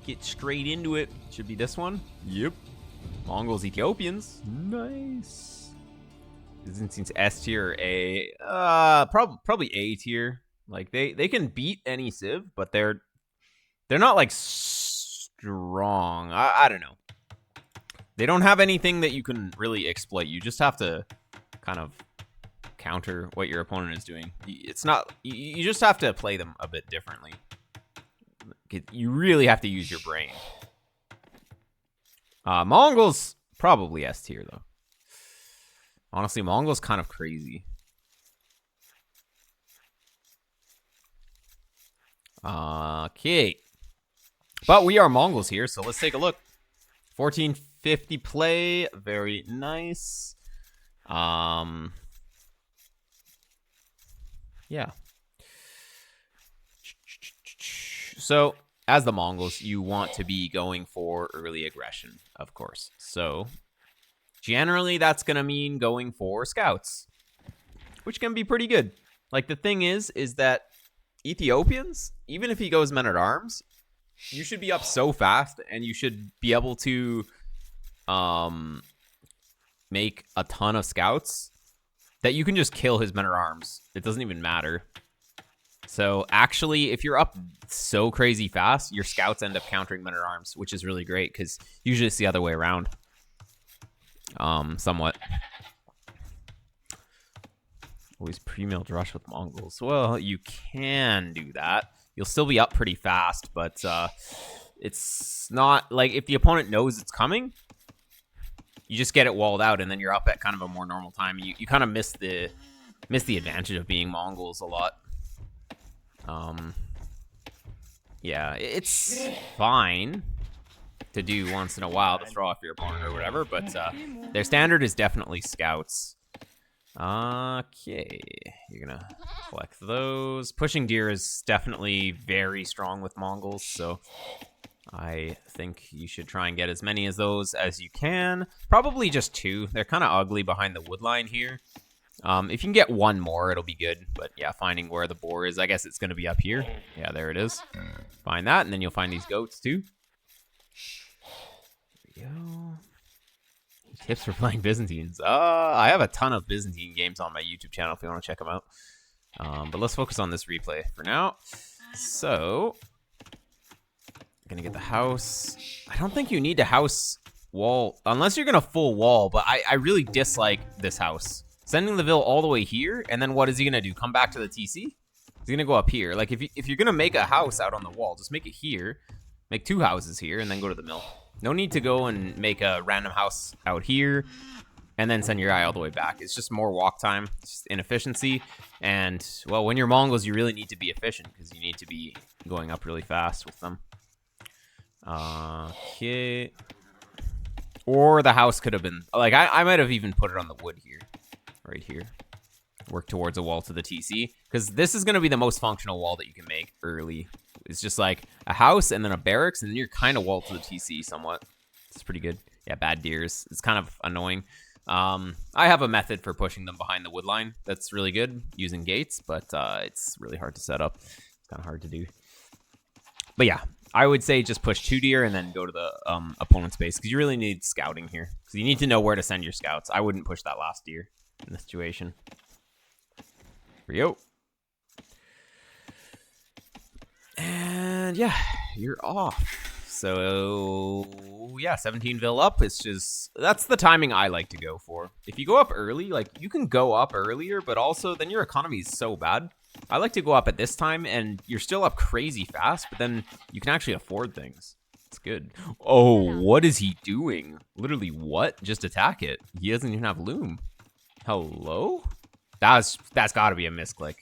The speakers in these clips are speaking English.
get straight into it. Should be this one. Yep. Mongols, Ethiopians. Nice. Byzantines S tier or A. Probably A tier. Like they can beat any civ, but they're not like strong. I don't know. They don't have anything that you can really exploit. You just have to kind of counter what your opponent is doing. It's not. You just have to play them a bit differently. You really have to use your brain. Mongols probably S tier though. Honestly, Mongols kind of crazy. Okay. But we are Mongols here, so let's take a look. 1450 play. Very nice. Yeah. So, as the Mongols, you want to be going for early aggression, of course. So, generally, that's going to mean going for scouts, which can be pretty good. Like, the thing is that Ethiopians, even if he goes men-at-arms, you should be up so fast, and you should be able to make a ton of scouts that you can just kill his men-at-arms. It doesn't even matter. So, actually, if you're up so crazy fast, your scouts end up countering men-at-arms, which is really great, because usually it's the other way around. Somewhat. Always pre-milled rush with Mongols. Well, you can do that. You'll still be up pretty fast, but it's not like if the opponent knows it's coming, you just get it walled out, and then you're up at kind of a more normal time. You kind of miss the advantage of being Mongols a lot. Yeah, it's fine to do once in a while to throw off your opponent or whatever, but their standard is definitely scouts. Okay, you're gonna collect those. Pushing deer is definitely very strong with Mongols, so I think you should try and get as many of those as you can. Probably just 2. They're kind of ugly behind the wood line here. If you can get 1 more, it'll be good. But yeah, finding where the boar is, I guess it's going to be up here. Yeah, there it is. Find that, and then you'll find these goats too. There we go. Tips for playing Byzantines. I have a ton of Byzantine games on my YouTube channel if you want to check them out. But let's focus on this replay for now. So, gonna get the house. I don't think you need to house wall unless you're gonna full wall, but I really dislike this house. Sending the Vil all the way here, and then what is he gonna do? Come back to the TC? He's gonna go up here. Like if you're gonna make a house out on the wall, just make it here. Make 2 houses here, and then go to the mill. No need to go and make a random house out here, and then send your guy all the way back. It's just more walk time. It's just inefficiency. And, well, when you're Mongols, you really need to be efficient, because you need to be going up really fast with them. Okay. Or the house could have been... Like, I might have even put it on the wood here. Right here. Work towards a wall to the TC. Because this is going to be the most functional wall that you can make early. It's just like a house and then a barracks, and then you're kind of walled to the TC somewhat. It's pretty good. Yeah, bad deers. It's kind of annoying. I have a method for pushing them behind the wood line that's really good, using gates, but it's really hard to set up. It's kind of hard to do. But yeah, I would say just push 2 deer and then go to the opponent's base, because you really need scouting here. Because you need to know where to send your scouts. I wouldn't push that last deer in this situation. Here we go. And yeah, you're off. So yeah, 17 Vil up. It's just, that's the timing I like to go for. If you go up early, like you can go up earlier, but also then your economy is so bad. I like to go up at this time, and you're still up crazy fast, but then you can actually afford things. It's good. Oh, what is he doing? Literally what? Just attack it. He doesn't even have loom. Hello? That's got to be a misclick.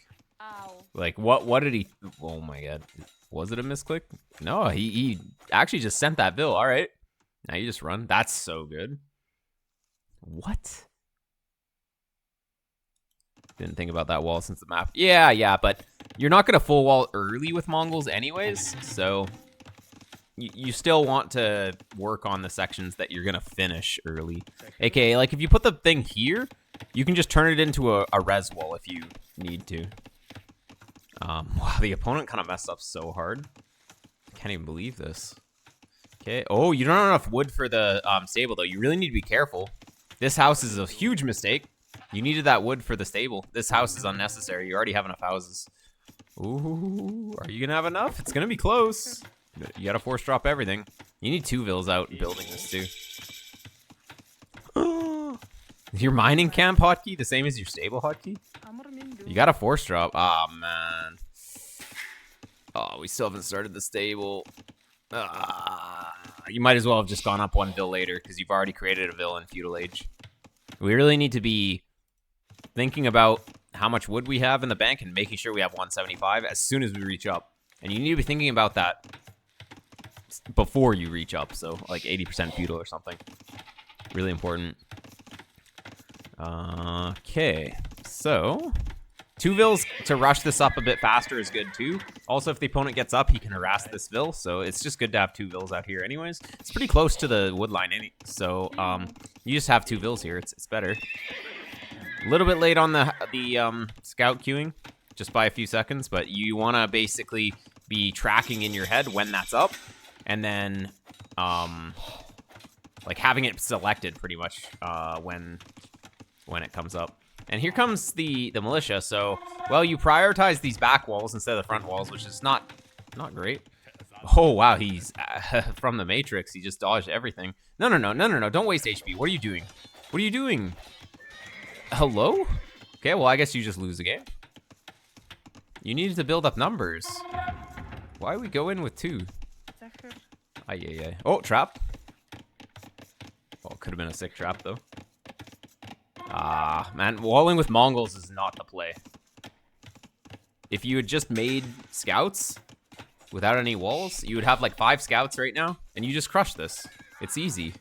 Like, what did he... Oh, my God. Was it a misclick? No, he actually just sent that bill. All right. Now you just run. That's so good. What? Didn't think about that wall since the map. Yeah, but you're not going to full wall early with Mongols anyways, so you still want to work on the sections that you're going to finish early. AKA, like, if you put the thing here, you can just turn it into a res wall if you need to. Wow, the opponent kind of messed up so hard. I can't even believe this. Okay. Oh, you don't have enough wood for the stable, though. You really need to be careful. This house is a huge mistake. You needed that wood for the stable. This house is unnecessary. You already have enough houses. Ooh, are you going to have enough? It's going to be close. You got to force drop everything. You need 2 vills out building this, too. Your mining camp hotkey the same as your stable hotkey? You got a force drop. Oh, man. Oh, we still haven't started the stable. You might as well have just gone up 1 vill later because you've already created a vill in Feudal Age. We really need to be thinking about how much wood we have in the bank and making sure we have 175 as soon as we reach up. And you need to be thinking about that before you reach up. So like 80% Feudal or something. Really important. Okay, so 2 vills to rush this up a bit faster is good too. Also, if the opponent gets up, he can harass this vill, so it's just good to have 2 vills out here anyways. It's pretty close to the wood line, so you just have 2 vills here. It's better. A little bit late on the scout queuing, just by a few seconds, but you want to basically be tracking in your head when that's up, and then like having it selected pretty much when it comes up. And here comes the militia. So, well, you prioritize these back walls instead of the front walls, which is not great. Oh, wow, he's from the Matrix. He just dodged everything. No. Don't waste HP. What are you doing? What are you doing? Hello? Okay, well, I guess you just lose the game. You needed to build up numbers. Why we go in with 2? Ay. Oh, trap. Well, could have been a sick trap, though. Man, walling with Mongols is not the play. If you had just made scouts without any walls, you would have like 5 scouts right now, and you just crush this. It's easy.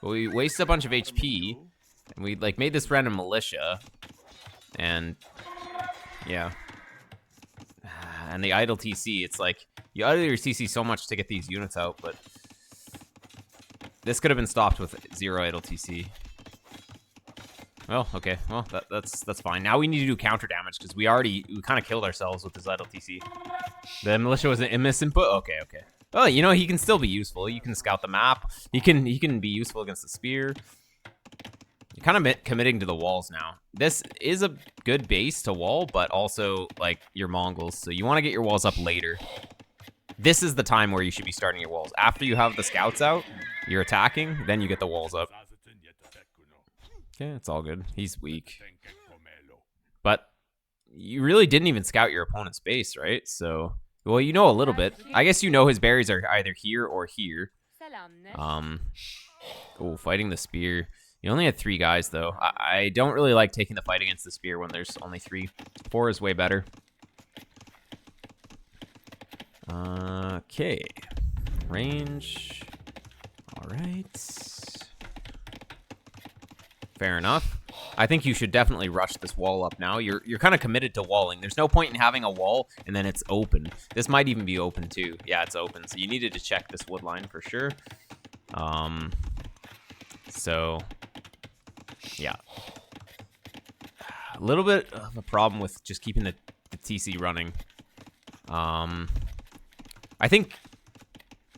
But we wasted a bunch of HP, and we like made this random militia, and yeah. And the idle TC, it's like, you idle your TC so much to get these units out, but this could have been stopped with 0 idle TC. Well, okay. Well, that's fine. Now we need to do counter damage because we kind of killed ourselves with this idle TC. The militia was a misinput. Okay. Well, you know, he can still be useful. You can scout the map. He can be useful against the spear. You're kind of committing to the walls now. This is a good base to wall, but also like your Mongols. So you want to get your walls up later. This is the time where you should be starting your walls. After you have the scouts out, you're attacking, then you get the walls up. Okay, it's all good. He's weak. But you really didn't even scout your opponent's base, right? So, well, you know a little bit. I guess you know his berries are either here or here. Oh, fighting the spear. You only had 3 guys, though. I don't really like taking the fight against the spear when there's only 3. 4 is way better. Okay. Range. All right. Fair enough. I think you should definitely rush this wall up now. You're kind of committed to walling. There's no point in having a wall and then it's open. This might even be open too. Yeah, it's open. So you needed to check this wood line for sure. So yeah. A little bit of a problem with just keeping the TC running. I think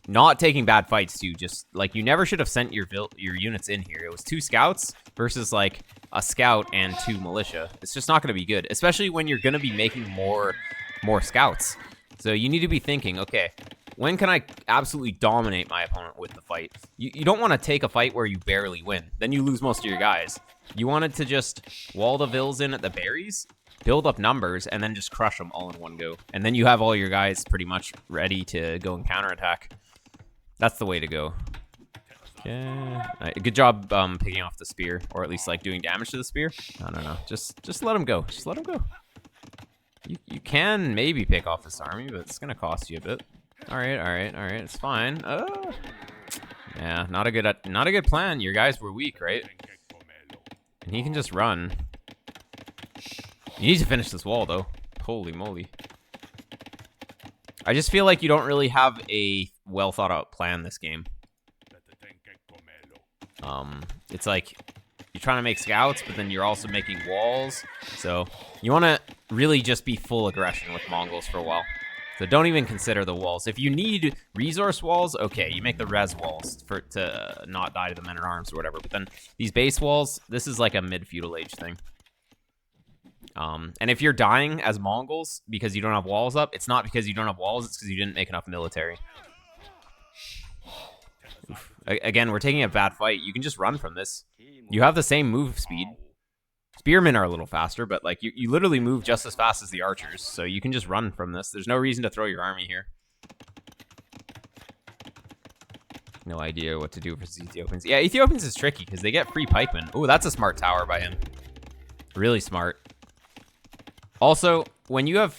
not taking bad fights too. Just like you never should have sent your units in here. It was 2 scouts versus like a scout and 2 militia. It's just not going to be good, especially when you're going to be making more scouts. So you need to be thinking, okay, when can I absolutely dominate my opponent with the fight? You don't want to take a fight where you barely win. Then you lose most of your guys. You wanted to just wall the vills in at the berries, build up numbers, and then just crush them all in one go. And then you have all your guys pretty much ready to go and counterattack. That's the way to go. Okay. Good job picking off the spear, or at least like doing damage to the spear. No. Just let him go. Just let him go. You can maybe pick off this army, but it's gonna cost you a bit. All right. It's fine. Yeah, not a good plan. Your guys were weak, right? And he can just run. You need to finish this wall, though. Holy moly. I just feel like you don't really have a well thought out plan this game. It's like you're trying to make scouts, but then you're also making walls. So you want to really just be full aggression with Mongols for a while. So don't even consider the walls. If you need resource walls, okay, you make the res walls to not die to the men-at-arms or whatever. But then these base walls, this is like a mid-feudal age thing. And if you're dying as Mongols because you don't have walls up, it's not because you don't have walls, it's because you didn't make enough military. Oof. Again, we're taking a bad fight. You can just run from this. You have the same move speed. Spearmen are a little faster, but like you literally move just as fast as the archers, so you can just run from this. There's no reason to throw your army here. No idea what to do versus Ethiopians. Yeah, Ethiopians is tricky because they get free pikemen. Oh, that's a smart tower by him. Really smart. Also, when you have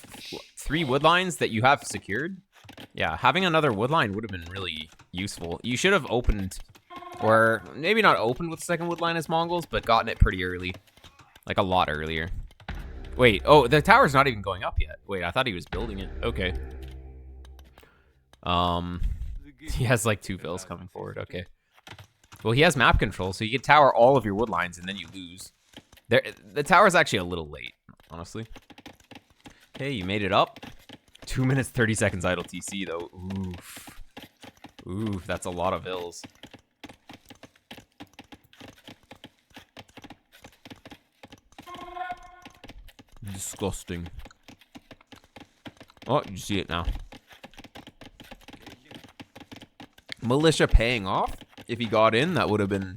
3 wood lines that you have secured, yeah, having another wood line would have been really useful. You should have opened, or maybe not opened with the second wood line as Mongols, but gotten it pretty early. Like a lot earlier. Wait, oh, the tower's not even going up yet. Wait, I thought he was building it. Okay. He has like 2 fills coming forward. Okay. Well, he has map control, so you can tower all of your wood lines and then you lose. The tower's actually a little late, honestly. Okay, you made it up. 2 minutes, 30 seconds idle TC, though. Oof. Oof, that's a lot of vills. Disgusting. Oh, you see it now. Militia paying off. If he got in, that would have been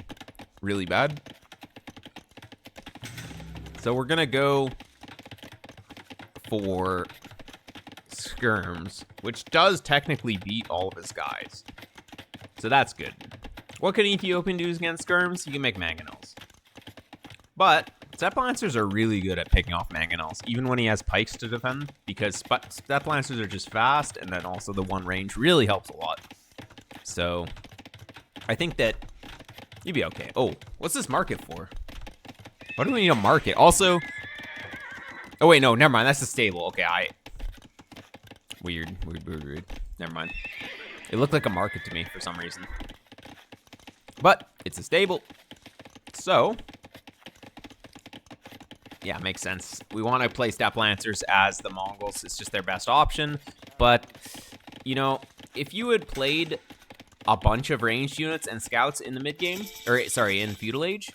really bad. So we're gonna go for skirms, which does technically beat all of his guys. So that's good. What can Ethiopian do against skirms? You can make mangonels. But Steppe Lancers are really good at picking off mangonels, even when he has pikes to defend, because Steppe Lancers are just fast, and then also the one range really helps a lot. So I think that you'd be okay. Oh, what's this market for? What do we need a market? Also, oh wait, no, never mind. That's the stable. Okay, weird. Never mind. It looked like a market to me for some reason. But it's a stable. So, yeah, makes sense. We want to play Steppe Lancers as the Mongols. It's just their best option. But, you know, if you had played a bunch of ranged units and scouts in the mid-game, or sorry, in Feudal Age,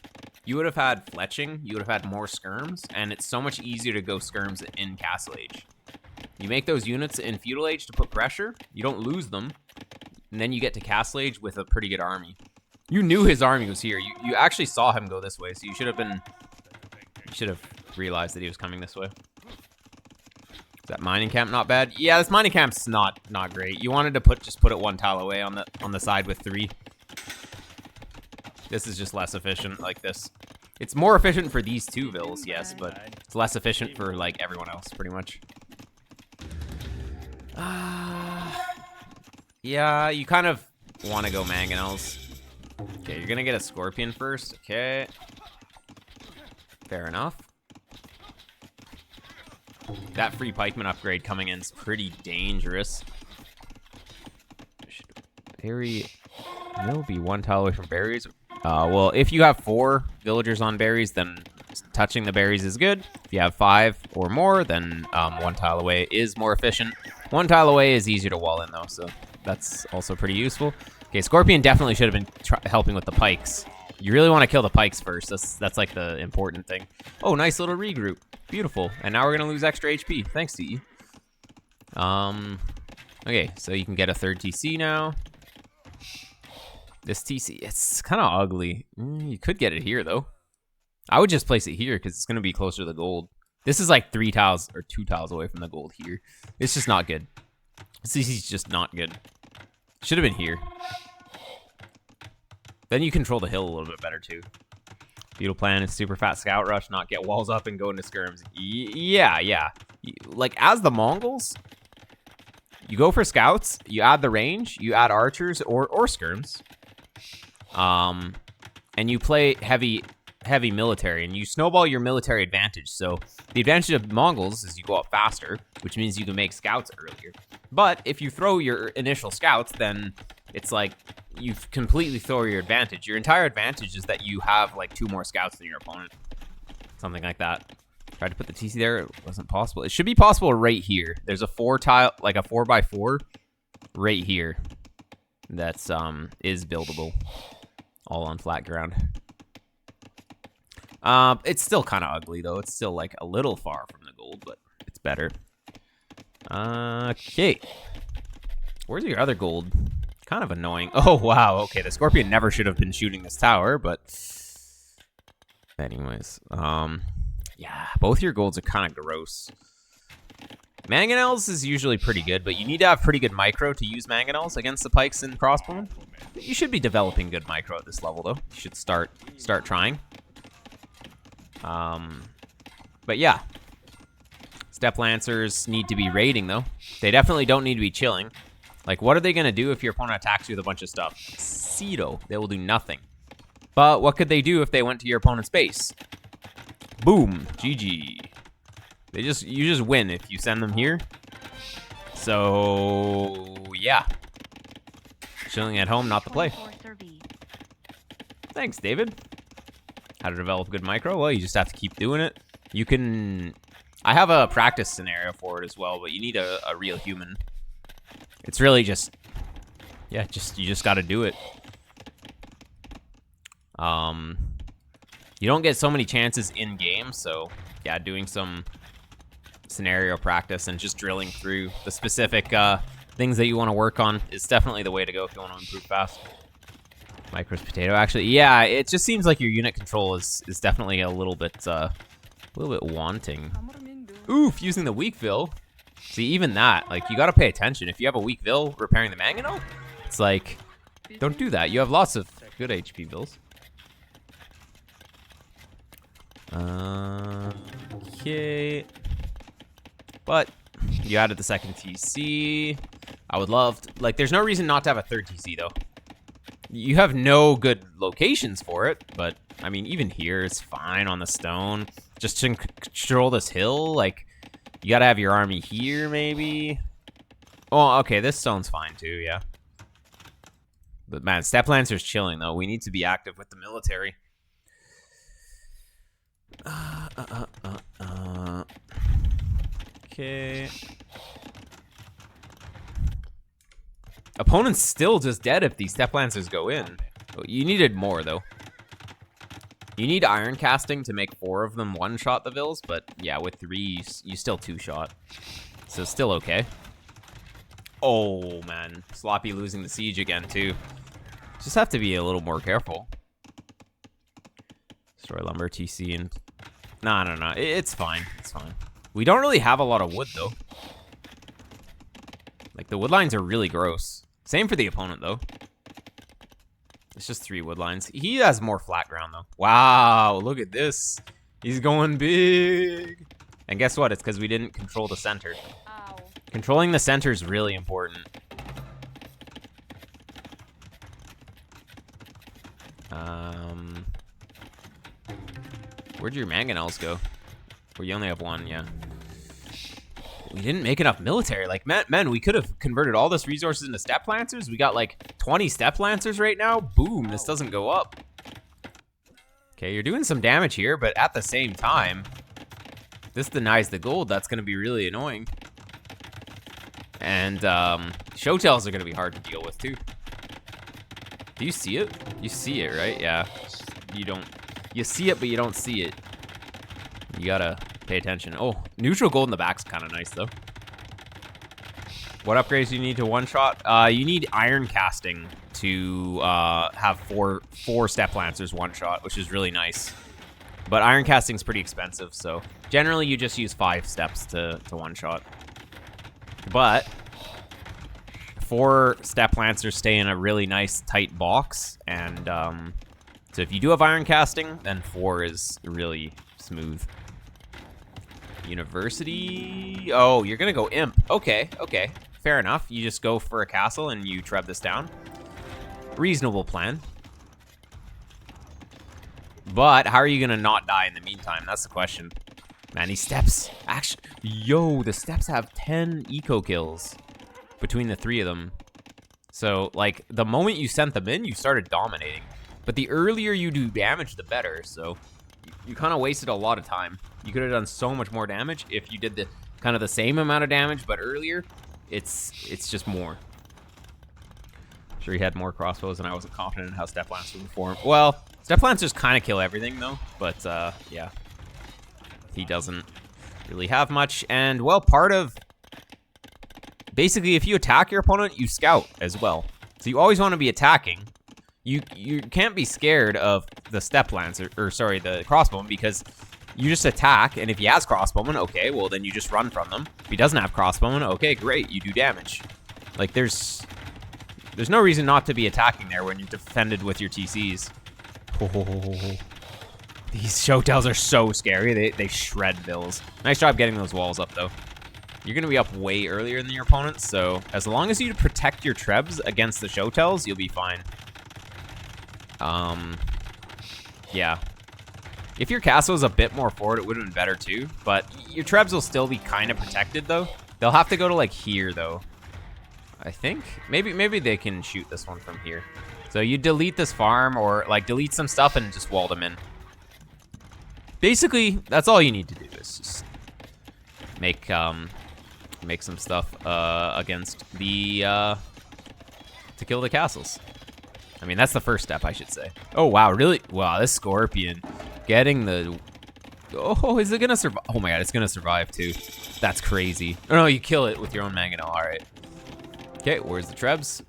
you would have had fletching, you would have had more skirms, and it's so much easier to go skirms in Castle Age. You make those units in Feudal Age to put pressure, you don't lose them, and then you get to Castle Age with a pretty good army. You knew his army was here. You actually saw him go this way, so you should have realized that he was coming this way. Is that mining camp not bad? Yeah, this mining camp's not great. You wanted to just put it 1 tile away on the side with 3. This is just less efficient like this. It's more efficient for these 2 vills, yes, but it's less efficient for like everyone else, pretty much. Yeah, you kind of want to go mangonels. Okay, you're gonna get a scorpion first. Okay, fair enough. That free pikeman upgrade coming in is pretty dangerous. Berry will be 1 tile away from berries. Well, if you have 4 villagers on berries, then touching the berries is good. If you have 5 or more, then 1 tile away is more efficient. 1 tile away is easier to wall in, though, so that's also pretty useful. Okay, Scorpion definitely should have been helping with the pikes. You really want to kill the pikes first. That's like the important thing. Oh, nice little regroup. Beautiful. And now we're going to lose extra HP. Thanks, TE. Okay, so you can get a 3rd TC now. This TC, it's kind of ugly. You could get it here, though. I would just place it here because it's going to be closer to the gold. This is like 3 tiles or 2 tiles away from the gold here. It's just not good. This TC's just not good. Should have been here. Then you control the hill a little bit better, too. Feudal plan is super fat scout rush, not get walls up and go into skirms. Yeah. Like, as the Mongols, you go for scouts, you add the range, you add archers or skirms. And you play heavy military, and you snowball your military advantage. So the advantage of Mongols is you go up faster, which means you can make scouts earlier. But if you throw your initial scouts, then it's like you completely throw your advantage. Your entire advantage is that you have like 2 more scouts than your opponent. Something like that. Tried to put the TC there. It wasn't possible. It should be possible right here. There's a 4 tile, like a 4x4 right here. That's, is buildable. All on flat ground. It's still kind of ugly, though. It's still, like, a little far from the gold, but it's better. Okay. Where's your other gold? Kind of annoying. Oh, wow. Okay, the Scorpion never should have been shooting this tower, but... Anyways, yeah, both your golds are kind of gross. Mangonels is usually pretty good, but you need to have pretty good micro to use mangonels against the pikes and crossbowmen. You should be developing good micro at this level, though. You should start trying. But yeah. Steppe Lancers need to be raiding, though. They definitely don't need to be chilling. Like, what are they going to do if your opponent attacks you with a bunch of stuff? Zero. They will do nothing. But what could they do if they went to your opponent's base? Boom. GG. You just win if you send them here. So, yeah. Chilling at home, not the play. Thanks, David. How to develop good micro? Well, you just have to keep doing it. You can... I have a practice scenario for it as well, but you need a real human. It's really just... Yeah, you just gotta do it. You don't get so many chances in game, so yeah, doing some scenario practice and just drilling through the specific things that you want to work on is definitely the way to go if you want to improve fast. Micro's potato, actually, yeah, it just seems like your unit control is definitely a little bit wanting. Oof, using the weak Vil. See, even that, like, you gotta pay attention. If you have a weak Vil repairing the mangonel, it's like, don't do that. You have lots of good HP Vils. Okay. But you added the second TC. I would love to, like, there's no reason not to have a third TC, though. You have no good locations for it, but, I mean, even here, it's fine on the stone. Just to control this hill, like, you gotta have your army here, maybe. Oh, okay, this stone's fine, too, yeah. But, man, Steppe Lancer's chilling, though. We need to be active with the military. Okay. Opponent's still just dead if these Steppe Lancers go in. You needed more, though. You need iron casting to make 4 of them one-shot the Vils, but yeah, with 3, you still 2-shot. So still okay. Oh, man. Sloppy losing the siege again, too. Just have to be a little more careful. Destroy lumber, TC, and... No. It's fine. It's fine. We don't really have a lot of wood, though. Like, the wood lines are really gross. Same for the opponent, though. It's just 3 wood lines. He has more flat ground, though. Wow, look at this. He's going big. And guess what? It's because we didn't control the center. Ow. Controlling the center is really important. Where'd your mangonels go? Well, you only have 1, yeah. We didn't make enough military. Like, man, we could have converted all this resources into Steppe Lancers. We got, like, 20 Steppe Lancers right now. Boom, this doesn't go up. Okay, you're doing some damage here, but at the same time, this denies the gold. That's going to be really annoying. And, Showtails are going to be hard to deal with, too. Do you see it? You see it, right? Yeah. You don't... You see it, but you don't see it. You gotta pay attention. Oh, neutral gold in the back's kind of nice, though. What upgrades do you need to one-shot? You need iron casting to have four Steppe Lancers one-shot, which is really nice. But iron casting's pretty expensive, so generally you just use 5 steps to one-shot. But 4 Steppe Lancers stay in a really nice tight box, and so if you do have iron casting, then 4 is really smooth. University. Oh, you're gonna go imp. Okay, okay, fair enough. You just go for a castle and you treb this down. Reasonable plan. But how are you gonna not die in the meantime? That's the question. Man, these steps. Actually, yo, the steps have 10 eco kills between the 3 of them. So, like, the moment you sent them in, you started dominating. But the earlier you do damage, the better. So, you kind of wasted a lot of time. You could have done so much more damage if you did the kind of the same amount of damage, but earlier, it's just more. Sure, he had more crossbows, and I wasn't confident in how Steppe Lancer would perform. Well, Steppe Lancers kind of kill everything, though, but yeah. He doesn't really have much, and, well, part of... Basically, if you attack your opponent, you scout as well. So you always want to be attacking. You can't be scared of the Steppe Lancer, or sorry, the crossbowman, because you just attack, and if he has crossbowman, okay, well, then you just run from them. If he doesn't have crossbowman, okay, great, you do damage. Like, there's no reason not to be attacking there when you're defended with your TCs. Oh, these showtells are so scary. They shred bills. Nice job getting those walls up, though. You're going to be up way earlier than your opponent, so as long as you protect your trebs against the showtells, you'll be fine. Yeah. If your castle's a bit more forward, it would have been better too, but your trebs will still be kind of protected, though. They'll have to go to, like, here, though. I think. Maybe they can shoot this one from here. So you delete this farm, or, like, delete some stuff and just wall them in. Basically, that's all you need to do, is just make some stuff against the to kill the castles. I mean, that's the first step, I should say. Oh wow, really? Wow, this scorpion getting the... Oh, is it gonna survive? Oh my god, it's gonna survive too. That's crazy. Oh no, you kill it with your own mangonel. All right. Okay, where's the trebs?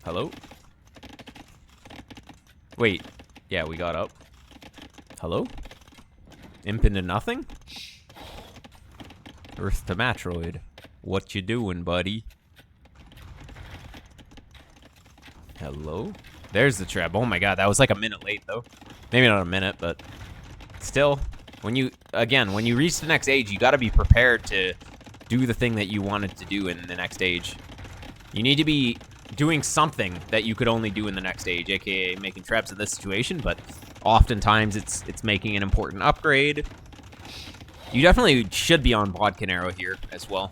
Hello? Wait. Yeah, we got up. Hello? Imp into nothing? Earth to Matroid. What you doing, buddy? Hello? There's the trap. Oh my god, that was like a minute late, though. Maybe not a minute, but still. When you reach the next age, you gotta be prepared to do the thing that you wanted to do in the next age. You need to be doing something that you could only do in the next age, aka making traps in this situation, but oftentimes it's making an important upgrade. You definitely should be on Vodka Arrow here as well,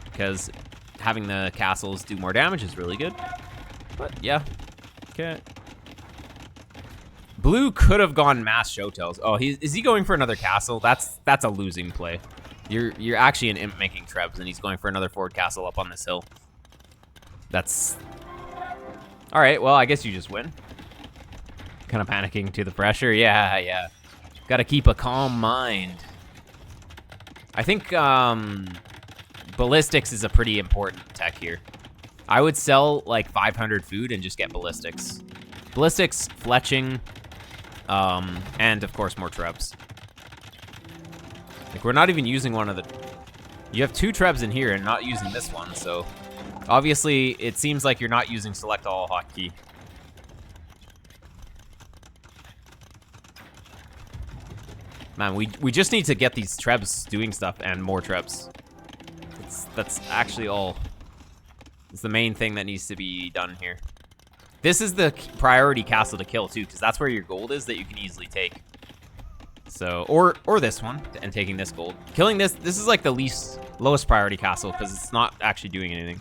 because having the castles do more damage is really good. But yeah, okay. Blue could have gone mass showtells. Oh, is he going for another castle? That's a losing play. You're actually an imp making trebs, and he's going for another forward castle up on this hill. That's all right. Well, I guess you just win. Kind of panicking to the pressure. Yeah. Got to keep a calm mind. I think ballistics is a pretty important tech here. I would sell like 500 food and just get ballistics. Ballistics, fletching, and of course more trebs. Like, we're not even using one of the... You have 2 trebs in here and not using this one, so... Obviously, it seems like you're not using select all hotkey. Man, we just need to get these trebs doing stuff and more trebs. That's actually all. It's the main thing that needs to be done here. This is the priority castle to kill too, because that's where your gold is that you can easily take. So, or this one, and taking this gold. Killing this is like the lowest priority castle, because it's not actually doing anything.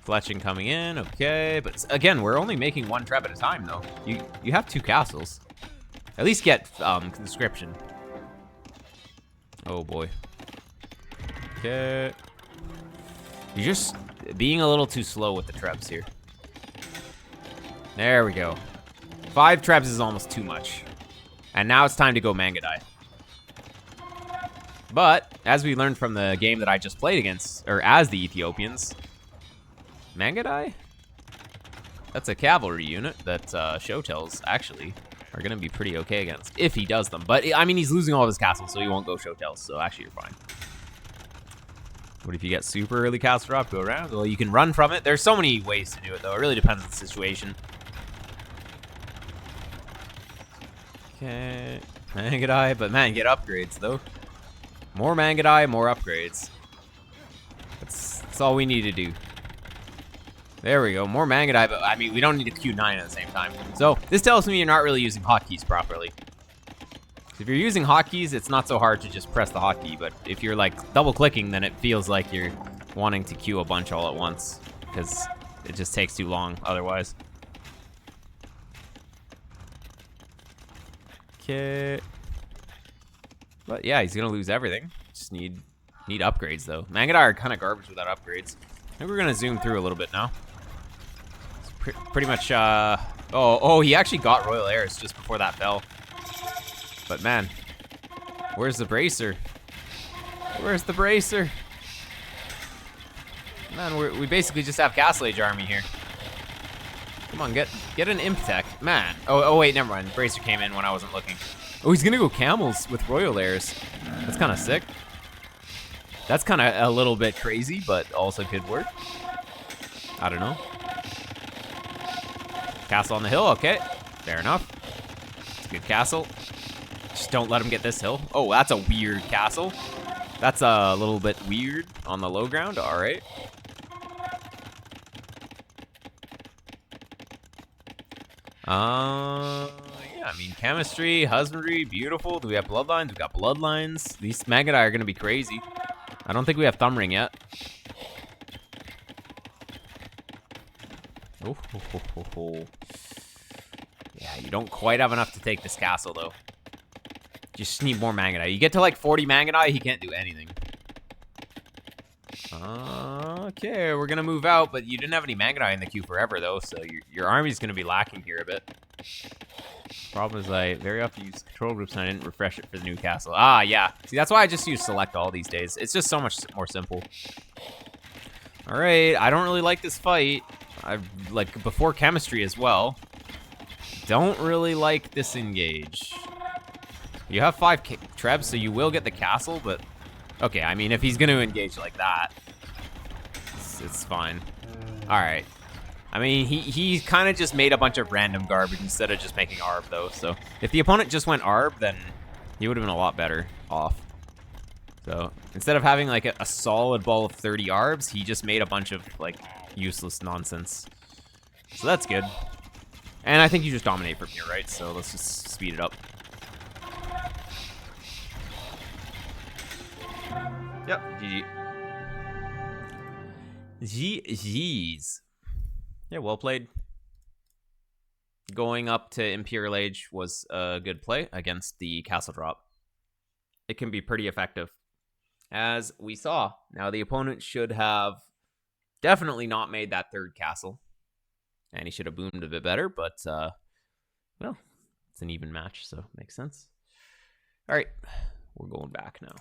Fletching coming in, okay. But again, we're only making 1 trap at a time, though. You have 2 castles. At least get conscription. Oh boy. Okay. You're just being a little too slow with the trebs here. There we go. 5 trebs is almost too much. And now it's time to go Mangadai. But, as we learned from the game that I just played against, or as the Ethiopians, Mangadai? That's a cavalry unit that showtells actually are going to be pretty okay against, if he does them. But, I mean, he's losing all of his castles, so he won't go showtells, so actually you're fine. What if you get super early castle drop, go around? Well, you can run from it. There's so many ways to do it, though. It really depends on the situation. Okay, Mangadai, but man, get upgrades, though. More Mangadai, more upgrades. That's all we need to do. There we go, more Mangadai, but I mean, we don't need a Q9 at the same time. So, this tells me you're not really using hotkeys properly. If you're using hotkeys, it's not so hard to just press the hotkey, but if you're like double clicking, then it feels like you're wanting to queue a bunch all at once, because it just takes too long otherwise. Okay. But yeah, he's gonna lose everything. Just need upgrades though. Mangadai are kind of garbage without upgrades. I think we're gonna zoom through a little bit now. It's pretty much. Oh, he actually got Royal Heirs just before that fell. But man, where's the bracer? Where's the bracer? Man, we basically just have Castle Age army here. Come on, get an Imp Tech. Man. Oh wait, never mind. Bracer came in when I wasn't looking. Oh, he's gonna go camels with Royal Heirs. That's kind of sick. That's kind of a little bit crazy, but also could work. I don't know. Castle on the hill, okay. Fair enough. It's a good castle. Just don't let him get this hill. Oh, that's a weird castle. That's a little bit weird on the low ground. All right. Yeah, I mean, chemistry, husbandry, beautiful. Do we have bloodlines? We got bloodlines. These Mangadai are going to be crazy. I don't think we have Thumb Ring yet. Oh, ho, ho, ho, ho. Yeah, you don't quite have enough to take this castle, though. Just need more Mangadai. You get to like 40 Mangadai, he can't do anything. Okay, we're gonna move out, but you didn't have any Mangadai in the queue forever, though, so your army's gonna be lacking here a bit. Problem is I very often use control groups and I didn't refresh it for the new castle. Ah, yeah. See, that's why I just use select all these days. It's just so much more simple. All right, I don't really like this fight. I like before chemistry as well. Don't really like this engage. You have 5 trebs, so you will get the castle, but okay, I mean, if he's going to engage like that, it's fine. All right. I mean, he kind of just made a bunch of random garbage instead of just making ARB, though. So if the opponent just went ARB, then he would have been a lot better off. So instead of having like a solid ball of 30 ARBs, he just made a bunch of like useless nonsense. So that's good. And I think you just dominate from here, right? So let's just speed it up. Yep, GG. GG's. Yeah, well played. Going up to Imperial Age was a good play against the castle drop. It can be pretty effective, as we saw. Now, the opponent should have definitely not made that 3rd castle, and he should have boomed a bit better, but, well, it's an even match, so it makes sense. All right, we're going back now.